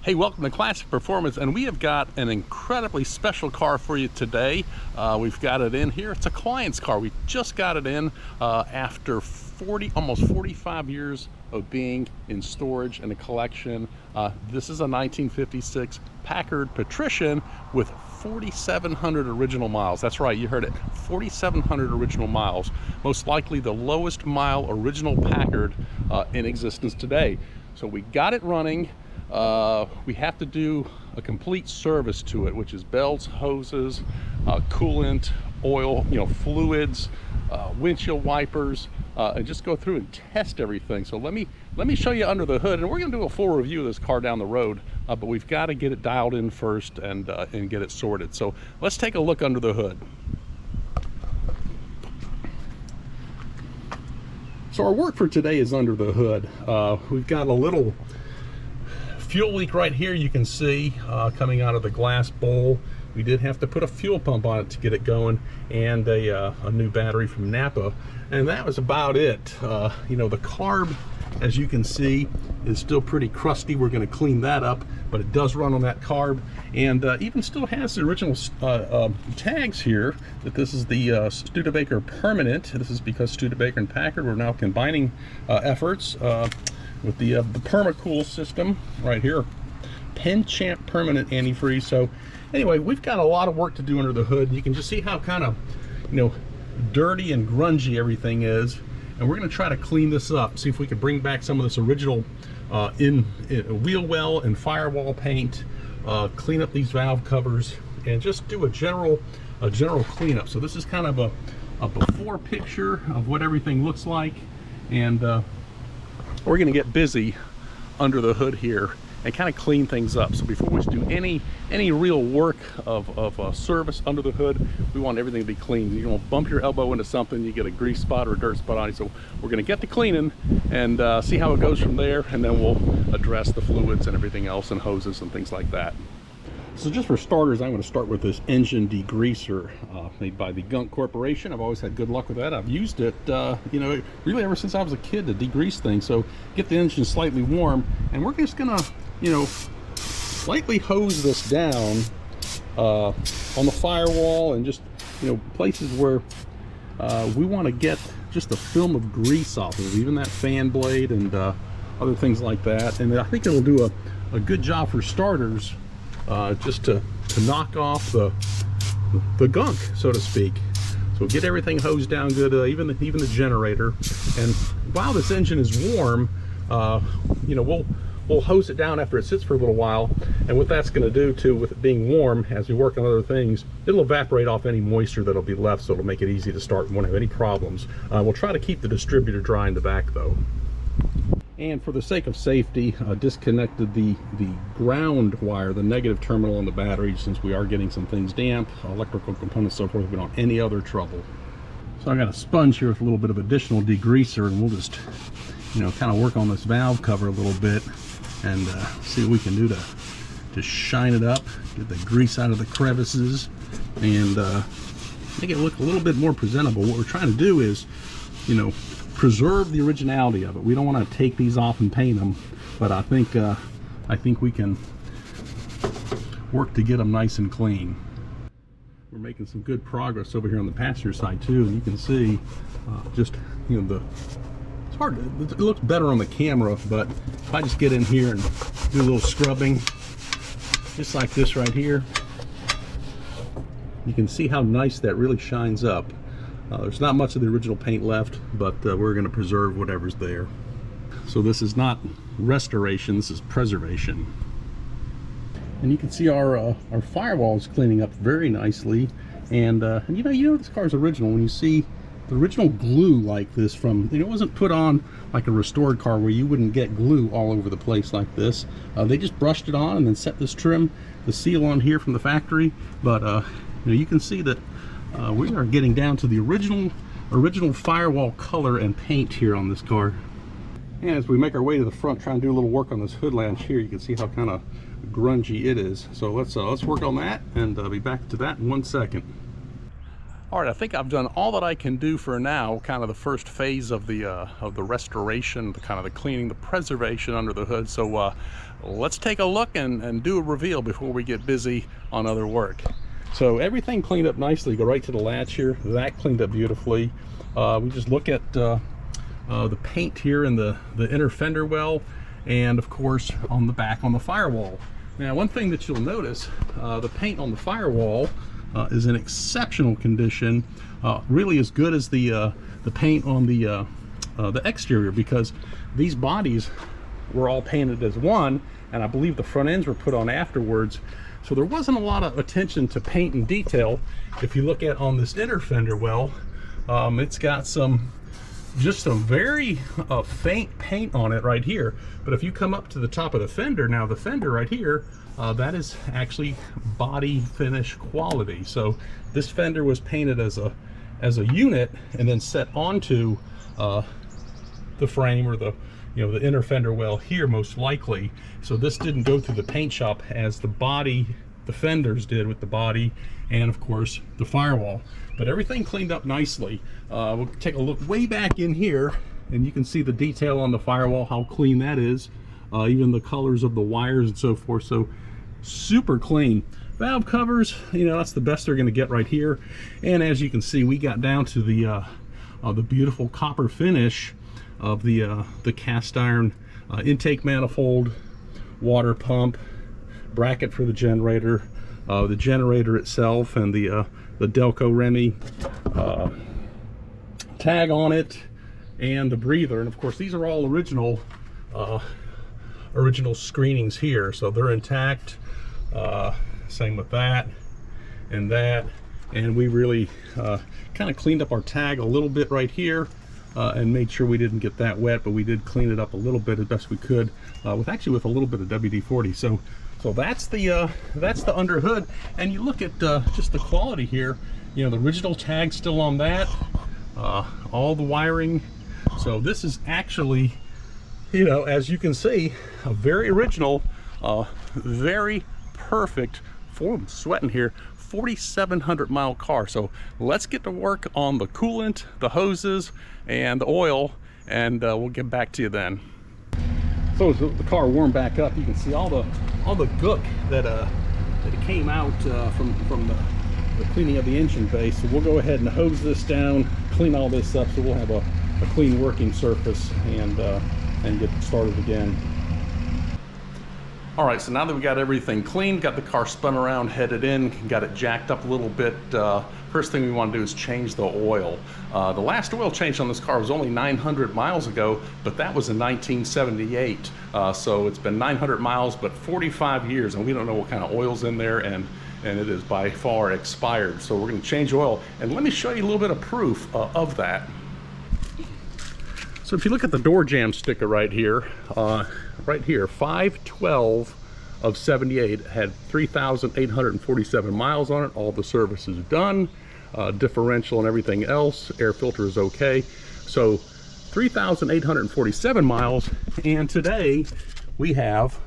Hey, welcome to Classic Performance, and we have got an incredibly special car for you today. We've got it in here. It's a client's car. We just got it in after almost 45 years of being in storage and a collection. This is a 1956 Packard Patrician with 4,700 original miles. That's right, you heard it, 4,700 original miles. Most likely the lowest mile original Packard in existence today. So we got it running. We have to do a complete service to it, which is belts, hoses, coolant, oil, fluids, windshield wipers, and just go through and test everything. So let me show you under the hood, and we're going to do a full review of this car down the road, but we've got to get it dialed in first and get it sorted. So let's take a look under the hood. So our work for today is under the hood. We've got a little fuel leak right here, you can see coming out of the glass bowl. We did have to put a fuel pump on it to get it going, and a new battery from Napa, and that was about it. The carb, as you can see, is still pretty crusty. We're going to clean that up, but it does run on that carb, and even still has the original tags here that this is the Studebaker Permanent. This is because Studebaker and Packard were now combining efforts with the Permacool system right here, Champ Permanent Antifreeze. So anyway, we've got a lot of work to do under the hood. You can just see how kind of dirty and grungy everything is, and we're going to try to clean this up, see if we can bring back some of this original in wheel well and firewall paint, clean up these valve covers, and just do a general cleanup. So this is kind of a before picture of what everything looks like, and we're going to get busy under the hood here and kind of clean things up. So before we do any real work of service under the hood, we want everything to be clean. You don't bump your elbow into something, you get a grease spot or a dirt spot on it. So we're going to get the cleaning and see how it goes from there, and then we'll address the fluids and everything else and hoses and things like that. So just for starters, I'm going to start with this engine degreaser made by the Gunk Corporation. I've always had good luck with that. I've used it, really ever since I was a kid to degrease things. So get the engine slightly warm, and we're just going to, slightly hose this down on the firewall and just, places where we want to get just a film of grease off of it, even that fan blade and other things like that. And I think it'll do a good job for starters. Just to knock off the gunk, so to speak. So get everything hosed down good, even the generator. And while this engine is warm, we'll hose it down after it sits for a little while. And what that's going to do too, with it being warm, as we work on other things, it'll evaporate off any moisture that'll be left, so it'll make it easy to start and won't have any problems. We'll try to keep the distributor dry in the back though. And for the sake of safety, disconnected the ground wire, the negative terminal on the battery, since we are getting some things damp, electrical components, so forth. We don't have any other trouble. So I got a sponge here with a little bit of additional degreaser, and we'll just, kind of work on this valve cover a little bit and see what we can do to shine it up, get the grease out of the crevices, and make it look a little bit more presentable. What we're trying to do is, preserve the originality of it. We don't want to take these off and paint them, but I think we can work to get them nice and clean. We're making some good progress over here on the passenger side too, and you can see just it's hard. It looks better on the camera, but if I just get in here and do a little scrubbing, just like this right here, you can see how nice that really shines up. There's not much of the original paint left, but we're going to preserve whatever's there. So this is not restoration, this is preservation. And you can see our firewall is cleaning up very nicely. And this car's original. When you see the original glue like this it wasn't put on like a restored car where you wouldn't get glue all over the place like this. They just brushed it on and then set this trim, the seal on here from the factory. But you can see that we are getting down to the original firewall color and paint here on this car. And as we make our way to the front, trying to do a little work on this hood latch here, you can see how kind of grungy it is. So let's work on that, and be back to that in 1 second. All right, I think I've done all that I can do for now, kind of the first phase of the restoration, the kind of the cleaning, the preservation under the hood. So let's take a look and do a reveal before we get busy on other work. So everything cleaned up nicely. Go right to the latch here. That cleaned up beautifully. We just look at the paint here in the inner fender well, and of course on the back on the firewall. Now, one thing that you'll notice, the paint on the firewall is in exceptional condition, really as good as the paint on the exterior, because these bodies were all painted as one, and I believe the front ends were put on afterwards. So there wasn't a lot of attention to paint and detail. If you look at on this inner fender well, it's got just some very faint paint on it right here. But if you come up to the top of the fender, now the fender right here, that is actually body finish quality. So this fender was painted as a unit and then set onto the frame, or the inner fender well here most likely. So this didn't go through the paint shop as the fenders did with the body and of course the firewall. But everything cleaned up nicely. We'll take a look way back in here and you can see the detail on the firewall, how clean that is. Even the colors of the wires and so forth. So super clean. Valve covers, that's the best they're going to get right here. And as you can see, we got down to the beautiful copper finish of the cast iron intake manifold, water pump, bracket for the generator itself, and the Delco Remy tag on it, and the breather. And of course these are all original screenings here, so they're intact. Same with that, and we really kind of cleaned up our tag a little bit right here, and made sure we didn't get that wet, but we did clean it up a little bit as best we could, with a little bit of WD-40. So that's the under hood. And you look at just the quality here. The original tag still on that, all the wiring. So this is actually, as you can see, a very original, very perfect, I'm sweating here, 4,700 mile car. So let's get to work on the coolant, the hoses, and the oil, and we'll get back to you then. So as the car warmed back up, you can see all the gook that came out from the cleaning of the engine bay. So we'll go ahead and hose this down, clean all this up, so we'll have a clean working surface, and get started again. All right, so now that we got everything cleaned, got the car spun around, headed in, got it jacked up a little bit, first thing we want to do is change the oil. The last oil change on this car was only 900 miles ago, but that was in 1978. So it's been 900 miles, but 45 years, and we don't know what kind of oil's in there, and it is by far expired. So we're going to change oil, and let me show you a little bit of proof of that. So if you look at the door jamb sticker right here, 5/12 of 78, had 3,847 miles on it. All the service is done, differential and everything else, air filter is okay. So 3,847 miles, and today we have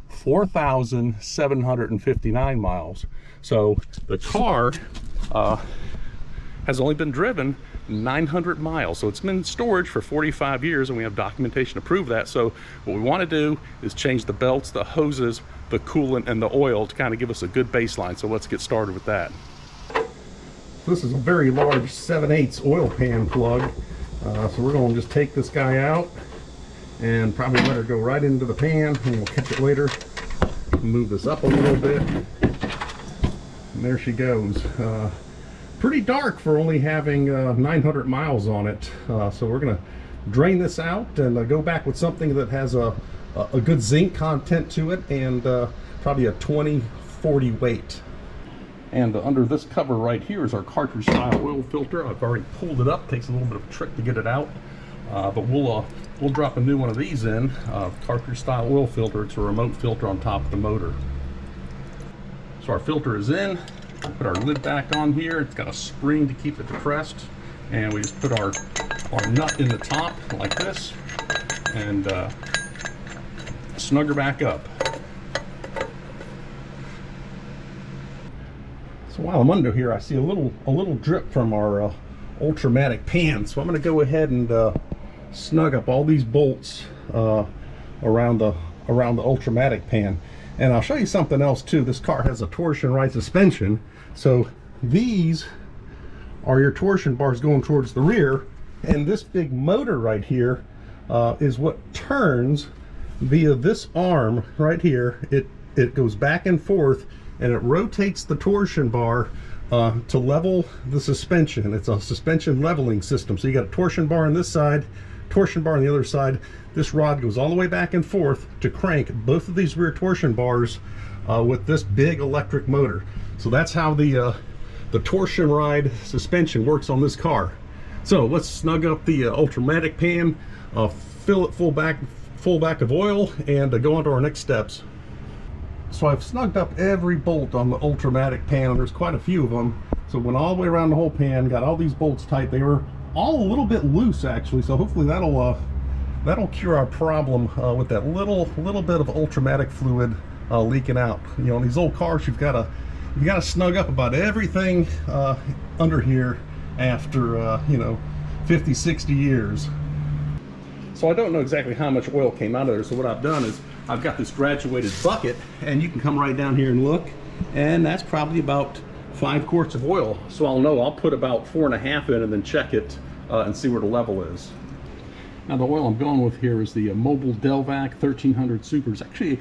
4,759 miles. So the car has only been driven 900 miles. So it's been in storage for 45 years, and we have documentation to prove that. So what we want to do is change the belts, the hoses, the coolant, and the oil to kind of give us a good baseline. So let's get started with that. This is a very large 7/8 oil pan plug. So we're going to just take this guy out and probably let her go right into the pan, and we'll catch it later. Move this up a little bit, and there she goes. Pretty dark for only having 900 miles on it. So we're going to drain this out and go back with something that has a good zinc content to it, and probably a 2040 weight. And under this cover right here is our cartridge style oil filter. I've already pulled it up. Takes a little bit of trick to get it out, but we'll drop a new one of these in. Cartridge style oil filter. It's a remote filter on top of the motor. So our filter is in. Put our lid back on here. It's got a spring to keep it depressed, and we just put our nut in the top like this, and snug her back up. So while I'm under here, I see a little drip from our Ultramatic pan. So I'm going to go ahead and snug up all these bolts around the Ultramatic pan. And I'll show you something else too. This car has a torsion ride suspension, so these are your torsion bars going towards the rear, and this big motor right here is what turns via this arm right here. It goes back and forth, and it rotates the torsion bar to level the suspension. It's a suspension leveling system. So you got a torsion bar on this side, torsion bar on the other side. This rod goes all the way back and forth to crank both of these rear torsion bars with this big electric motor. So that's how the torsion ride suspension works on this car. So let's snug up the Ultramatic pan, fill it full back of oil, and go on to our next steps. So I've snugged up every bolt on the Ultramatic pan, and there's quite a few of them. So went all the way around the whole pan, got all these bolts tight. They were all a little bit loose actually, so hopefully that'll cure our problem with that little bit of Ultramatic fluid leaking out. You know, in these old cars, you've got to snug up about everything under here after you know, 50, 60 years. So I don't know exactly how much oil came out of there, so what I've done is I've got this graduated bucket, and you can come right down here and look, and that's probably about 5 quarts of oil. So I'll put about 4.5 in and then check it and see where the level is. Now the oil I'm going with here is the Mobil Delvac 1300 Super. It's actually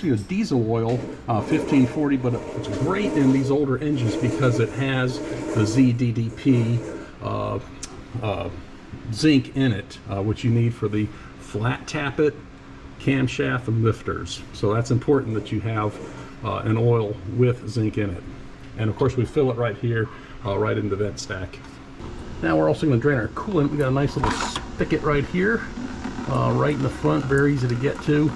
a diesel oil, 1540, but it's great in these older engines because it has the ZDDP zinc in it, which you need for the flat tappet, camshaft, and lifters. So that's important that you have an oil with zinc in it. And of course we fill it right here, right in the vent stack. Now we're also going to drain our coolant. We got a nice little spigot right here, right in the front, very easy to get to.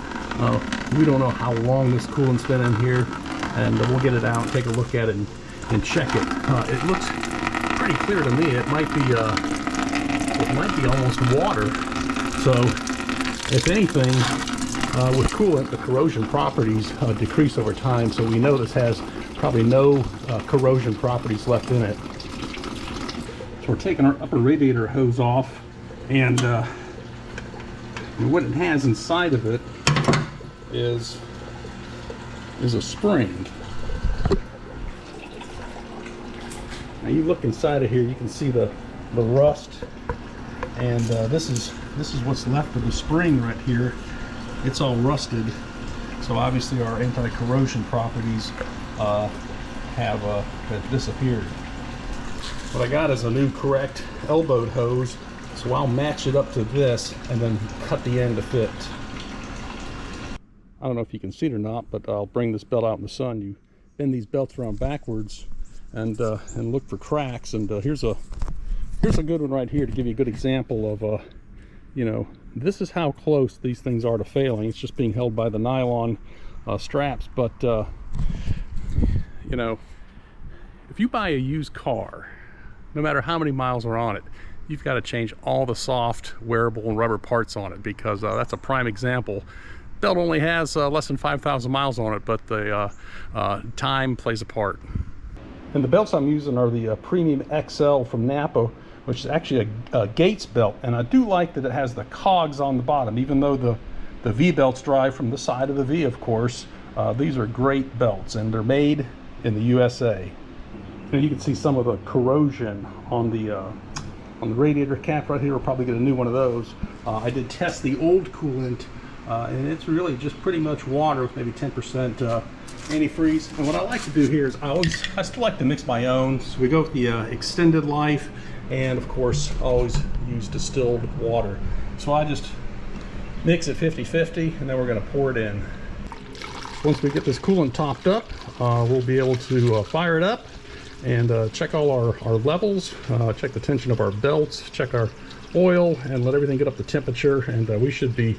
We don't know how long this coolant's been in here, and we'll get it out and take a look at it and check it. It looks pretty clear to me. It might be almost water. So if anything, with coolant, the corrosion properties decrease over time. So we know this has probably no corrosion properties left in it. So we're taking our upper radiator hose off, and what it has inside of it is a spring. Now you look inside of here, you can see the rust, and this is what's left of the spring right here. It's all rusted, so obviously our anti-corrosion properties have disappeared. What I got is a new correct elbowed hose, so I'll match it up to this and then cut the end to fit. I don't know if you can see it or not, but I'll bring this belt out in the sun. You bend these belts around backwards and look for cracks. And here's a good one right here to give you a good example of you know, this is how close these things are to failing. It's just being held by the nylon straps. But you know, if you buy a used car, no matter how many miles are on it, you've got to change all the soft, wearable, and rubber parts on it, because that's a prime example. Belt only has less than 5,000 miles on it, but the time plays a part. And the belts I'm using are the Premium XL from Napa, which is actually a Gates belt. And I do like that it has the cogs on the bottom, even though the V-belts drive from the side of the V, of course. These are great belts, and they're made in the USA. And you can see some of the corrosion on the radiator cap right here. We'll probably get a new one of those. I did test the old coolant, and it's really just pretty much water with maybe 10% antifreeze. And what I like to do here is I still like to mix my own. So we go with the extended life, and of course always use distilled water. So I just mix it 50-50, and then we're going to pour it in. Once we get this coolant topped up, we'll be able to fire it up and check all our levels, check the tension of our belts, check our oil, and let everything get up to temperature, and we should be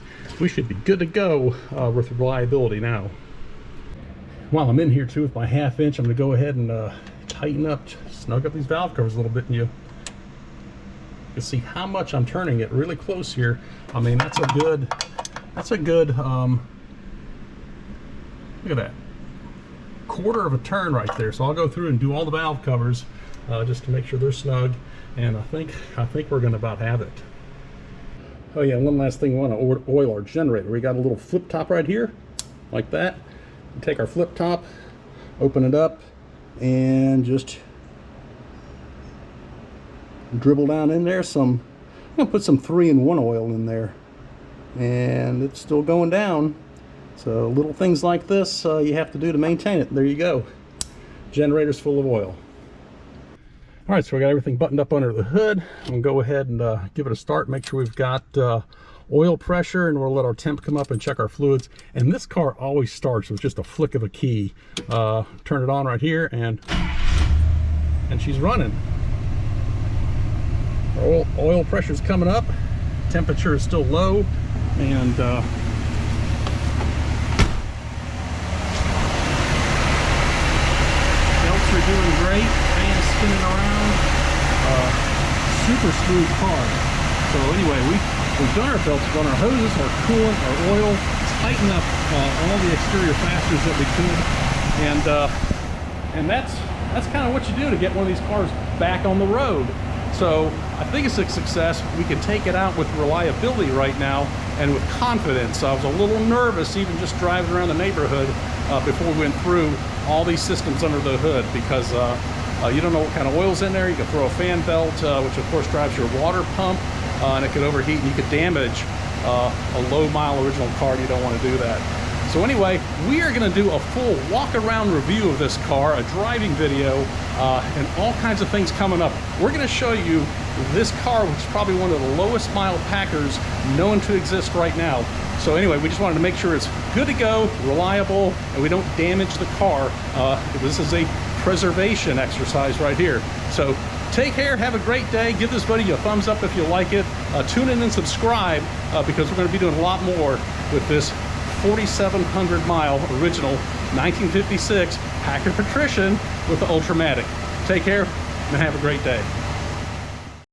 good to go with reliability now. While I'm in here too with my 1/2 inch, I'm going to go ahead and tighten up, snug up these valve covers a little bit, and you can see how much I'm turning it really close here. I mean, that's a good look at that. quarter of a turn right there. So I'll go through and do all the valve covers just to make sure they're snug. And I think we're going to about have it. Oh yeah, one last thing, we want to oil our generator. We got a little flip top right here, like that. We take our flip top, open it up, and just dribble down in there some. I'm going to put some 3-in-1 oil in there, and it's still going down. So little things like this you have to do to maintain it. There you go. Generator's full of oil. All right, so we got everything buttoned up under the hood. I'm gonna go ahead and give it a start, make sure we've got oil pressure, and we'll let our temp come up and check our fluids. And this car always starts with just a flick of a key. Turn it on right here, and she's running. Our oil pressure's coming up, temperature is still low, and belts are doing great, fans spinning around, super smooth car. So anyway, we've done our belts, we've done our hoses, our coolant, our oil, tighten up all the exterior fasteners that we could, and that's kind of what you do to get one of these cars back on the road. So I think it's a success. We can take it out with reliability right now and with confidence. I was a little nervous even just driving around the neighborhood before we went through all these systems under the hood, because you don't know what kind of oil's in there. You can throw a fan belt, which of course drives your water pump, and it could overheat and you could damage a low mile original car, and you don't want to do that. So anyway, we are going to do a full walk-around review of this car, a driving video, and all kinds of things coming up. We're going to show you this car, which is probably one of the lowest mile Packards known to exist right now. So anyway, we just wanted to make sure it's good to go, reliable, and we don't damage the car. This is a preservation exercise right here. So take care, have a great day, give this video a thumbs up if you like it, tune in and subscribe because we're going to be doing a lot more with this 4,700 mile original 1956 Packard Patrician with the Ultramatic. Take care and have a great day.